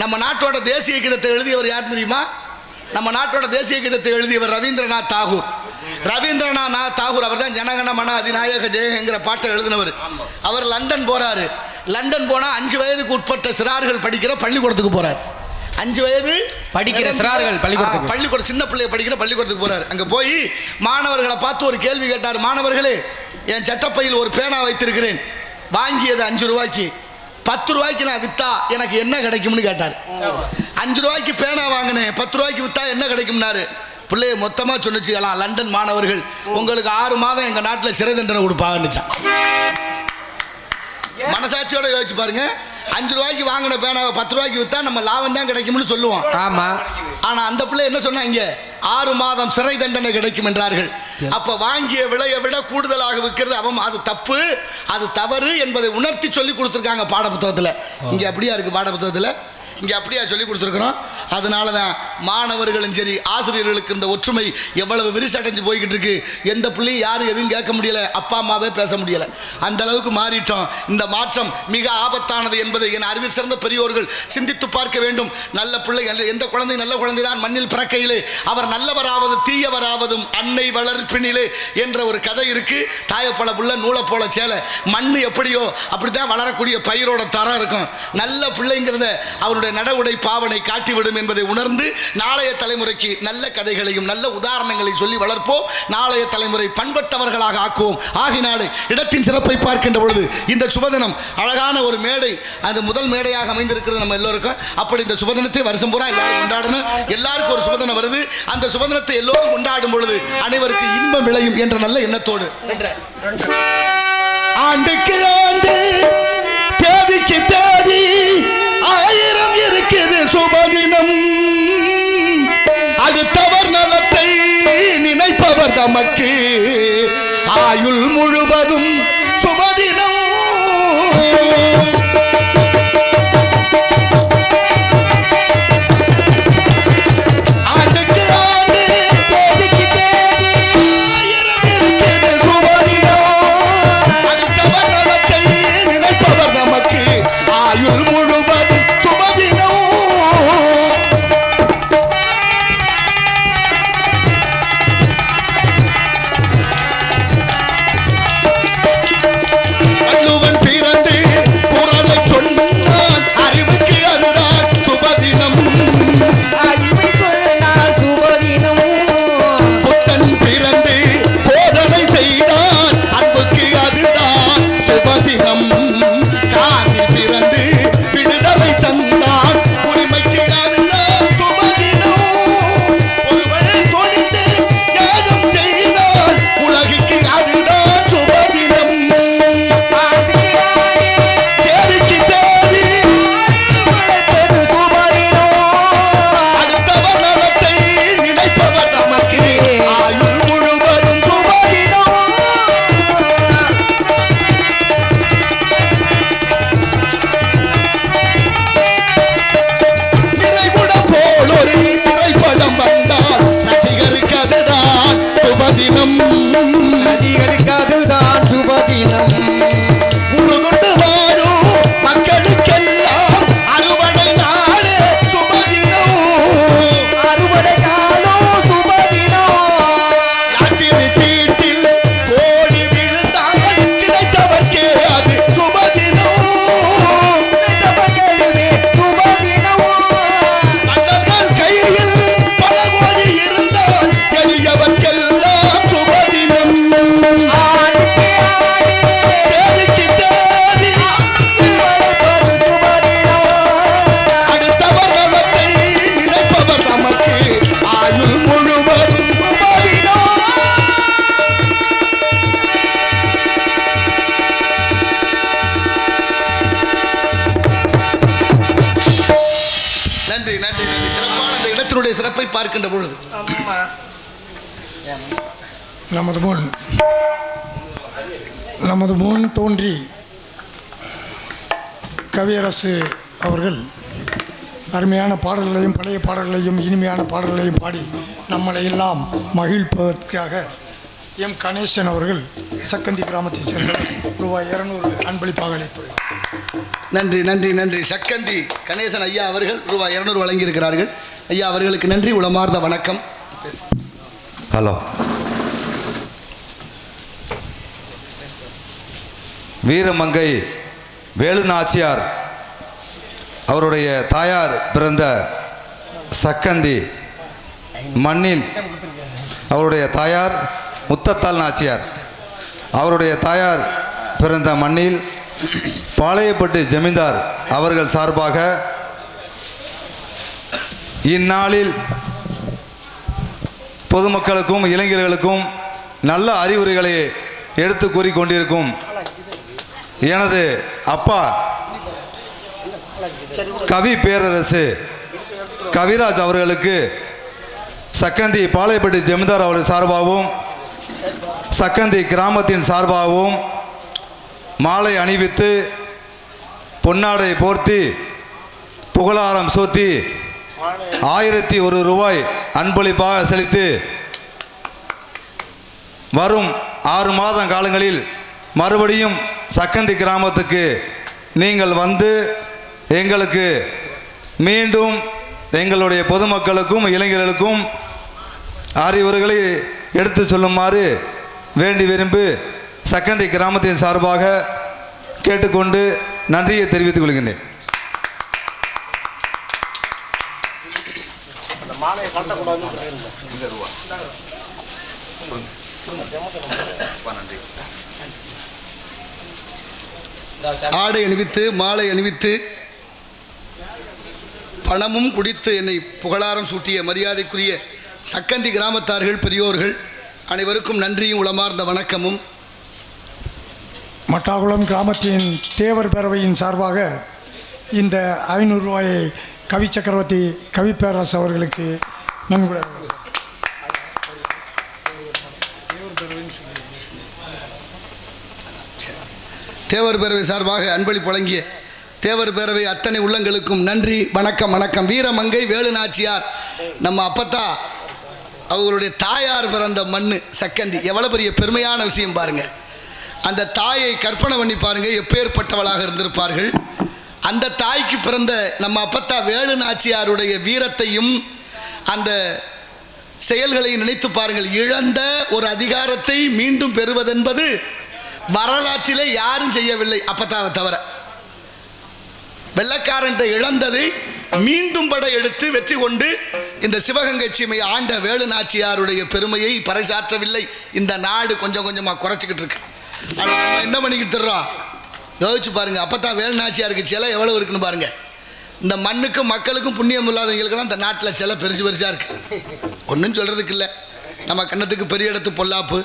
நம்ம நாட்டோட தேசிய கீதத்தை எழுதியவர் யார் தெரியுமா? நம்ம நாட்டோட தேசிய கீதத்தை எழுதியவர் ரவீந்திரநாத் தாகூர். ரவீந்திரநாத் தாகூர் அவர் தான் ஜனகண மன அதிநாயக ஜெயங்கிற பாட்டை எழுதினவர். அவர் லண்டன் போறாரு. லண்டன் போனா 5 வயதுக்கு உட்பட்ட சிறார்கள் படிக்கிற பள்ளிக்கூடத்துக்கு போறார். 5 வயது படிக்கிற சிறார்கள் பள்ளிக்கூடம், சின்ன பிள்ளைய படிக்கிற பள்ளிக்கூடத்துக்கு போறாரு. அங்க போய் மாணவர்களை பார்த்து ஒரு கேள்வி கேட்டார். மாணவர்களே, என் சட்டப்பையில் ஒரு பேனா வைத்திருக்கிறேன், வாங்கியது 5 ரூபாய்க்கு, 10 ரூபாய்க்கு நான் வித்தா எனக்கு என்ன கிடைக்கும்னு கேட்டார். 5 ரூபாய்க்கு பேனா வாங்கினேன், 10 ரூபாய்க்கு வித்தா என்ன கிடைக்கும்னாரு. பிள்ளைய மொத்தமா சொன்னிச்சுக்கலாம், லண்டன் மாணவர்கள் உங்களுக்கு 6 மாதம் எங்க நாட்டில் சிறை தண்டனை கொடுப்பாங்கன்னுச்சான். மனசாட்சியோட யோசிச்சு பாருங்க. 5 ரூபாய்க்கு வாங்கின பேனாவை 10 ரூபாய்க்கு வித்தா நம்ம லாபம் தான் கிடைக்கும்னு சொல்லுவோம். ஆமா. ஆனா அந்த பிள்ளை என்ன சொன்னாங்க? 6 மாதம் சிறை தண்டனை கிடைக்கும் என்றார்கள். அப்ப வாங்கிய விலையை விட கூடுதலாக விற்கிறது அது தப்பு, அது தவறு என்பதை உணர்த்தி சொல்லி கொடுத்துருக்காங்க பாட புத்தகத்துல. இங்க அப்படியா இருக்கு பாட புத்தகத்துல? இங்கே அப்படியா சொல்லி கொடுத்துருக்குறோம். அதனால தான் மாணவர்களும் சரி ஆசிரியர்களுக்கு இந்த ஒற்றுமை எவ்வளவு விரிசடைஞ்சு போய்கிட்டு இருக்கு. எந்த பிள்ளையும் யாரும் எதுவும் கேட்க முடியல, அப்பா அம்மாவே பேச முடியல, அந்த அளவுக்கு மாறிட்டோம். இந்த மாற்றம் மிக ஆபத்தானது என்பதை என் அறிவில் சிறந்த பெரியோர்கள் சிந்தித்து பார்க்க வேண்டும். நல்ல பிள்ளை, எந்த குழந்தை நல்ல குழந்தை தான் மண்ணில் பிறக்கையிலே அவர் நல்லவராவது தீயவராவதும் அன்னை வளர்ப்பினிலே என்ற ஒரு கதை இருக்கு. தாயப்பழ புள்ள நூலை போல சேலை, மண்ணு எப்படியோ அப்படித்தான் வளரக்கூடிய பயிரோட தரம் இருக்கும். நல்ல பிள்ளைங்கிறத அவருடைய நடவுடை பாவனை காட்டிவிடும் என்பதை உணர்ந்து நாளைய தலைமுறைக்கு நல்ல கதைகளையும் நல்ல உதாரணங்களையும் சொல்லி வளர்ப்போம். நாளைய தலைமுறை பண்பட்டவர்களாக ஆக்குவோம். ஆகினாலே இடத்தின் சிறப்பை பார்க்கின்ற பொழுது இந்த சுபதினம் அழகான ஒரு மேடை, அது முதல் மேடையாக அமைந்திருக்கிறது நம்ம எல்லோருக்கும். அப்படி இந்த சுபதினத்தை வருஷம் பூரா எல்லாரும் கொண்டாடணும். எல்லாருக்கும் ஒரு சுபதினம் வருது. அந்த சுபதினத்தை எல்லோரும் கொண்டாடும் பொழுது அனைவருக்கு இன்பம் விளையும் என்ற நல்ல எண்ணத்தோடு ஆண்டுக்கு ஆண்டு தேதிக்கு தேதி 1000 இருக்குது சுபதினம். அடுத்தவர் நலத்தை நினைப்பவர் தமக்கு ஆயுள் முழுவதும் சுபதினம். சிறப்பை பார்க்கின்ற பொழுது நமது முன் தோன்றி கவியரசு அவர்கள் அருமையான பாடல்களையும் பழைய பாடல்களையும் இனிமையான பாடல்களையும் பாடி நம்மளை எல்லாம் மகிழ்ப்பதற்காக எம் கணேசன் அவர்கள் சக்கந்தி கிராமத்தைச் சேர்ந்த ரூபாய் 200 அன்பளிப்பாக அளித்துள்ளார். நன்றி நன்றி நன்றி. சக்கந்தி கணேசன் ஐயா அவர்கள் ரூபாய் 200 வழங்கியிருக்கிறார்கள். ஐயா அவர்களுக்கு நன்றி, உளமார்ந்த வணக்கம். ஹலோ. வீரமங்கை வேலு நாச்சியார் அவருடைய தாயார் பிறந்த சக்கந்தி மண்ணில் அவருடைய தாயார் முத்தத்தாள் நாச்சியார் அவருடைய தாயார் பிறந்த மண்ணில் பாளையப்பட்டு ஜமீன்தார் அவர்கள் சார்பாக இந்நாளில் பொதுமக்களுக்கும் இளைஞர்களுக்கும் நல்ல அறிவுரைகளை எடுத்து கூறிக்கொண்டிருக்கும் எனது அப்பா கவி பேரரசு கவிராஜ் அவர்களுக்கு சக்கந்தி பாளையப்பட்டு ஜமீன்தார் அவர்கள் சார்பாகவும் சக்கந்தி கிராமத்தின் சார்பாகவும் மாலை அணிவித்து பொன்னாடை போர்த்தி புகழாரம் சூட்டி 1001 ரூபாய் அன்பளிப்பாக செலுத்தி வரும் 6 மாத காலங்களில் மறுபடியும் சக்கந்தி கிராமத்துக்கு நீங்கள் வந்து எங்களுக்கு மீண்டும் எங்களுடைய பொதுமக்களுக்கும் இளைஞர்களுக்கும் அறிவுரைகளை எடுத்து சொல்லுமாறு வேண்டி விரும்பி சக்கந்தி கிராமத்தின் சார்பாக கேட்டுக்கொண்டு நன்றியை தெரிவித்துக் கொள்கின்றேன். ஆடை அணிவித்து மாலை அணிவித்து பணமும் குடித்து என்னை புகழாரம் சூட்டிய மரியாதைக்குரிய சக்கந்தி கிராமத்தார்கள் பெரியோர்கள் அனைவருக்கும் நன்றியும் உளமார்ந்த வணக்கமும். மட்டாகுளம் கிராமத்தின் தேவர் பேரவையின் சார்பாக இந்த 500 ரூபாயை கவி சக்கரவர்த்தி கவி பேரரசு அவர்களுக்கு நன்கொடை. தேவர் பேரவை சார்பாக அன்பளிப்பு வழங்கிய தேவர் பேரவை அத்தனை உள்ளங்களுக்கும் நன்றி, வணக்கம் வணக்கம். வீரமங்கை வேலு நாச்சியார் நம்ம அப்பத்தா அவர்களுடைய தாயார் பிறந்த மண்ணு சக்கந்தி. எவ்வளோ பெரிய பெருமையான விஷயம் பாருங்கள். அந்த தாயை கற்பனை பண்ணி பாருங்கள், எப்பேற்பட்டவளாக இருந்திருப்பார்கள். அந்த தாய்க்கு பிறந்த நம்ம அப்பத்தா வேலு நாச்சியாருடைய வீரத்தையும் அந்த செயல்களை நினைத்து பாருங்கள். இழந்த ஒரு அதிகாரத்தை மீண்டும் பெறுவதென்பது வரலாற்றிலே யாரும் செய்யவில்லை, அப்பத்தாவை தவிர. வெள்ளக்காரன் இழந்ததை மீண்டும் படை எடுத்து வெற்றி கொண்டு இந்த சிவகங்கை சீமை ஆண்ட வேலு நாச்சியாருடைய பெருமையை பறைசாற்றவில்லை. இந்த நாடு கொஞ்சம் கொஞ்சமாக குறைச்சிக்கிட்டு இருக்கு. ஆனால் நம்ம என்ன பண்ணிக்கிட்டு தர்றோம் யோசிச்சு பாருங்க. அப்பத்தா வேலு நாச்சியாருக்கு சிலை எவ்வளவு இருக்குன்னு பாருங்க. இந்த மண்ணுக்கும் மக்களுக்கும் புண்ணியம் இல்லாதவங்களுக்கெல்லாம் இந்த நாட்டில் சிலை பெருசு பெருசாக இருக்கு. ஒன்றும் சொல்றதுக்கு இல்லை. நம்ம கண்ணத்துக்கு பெரிய இடத்து பொல்லாப்பு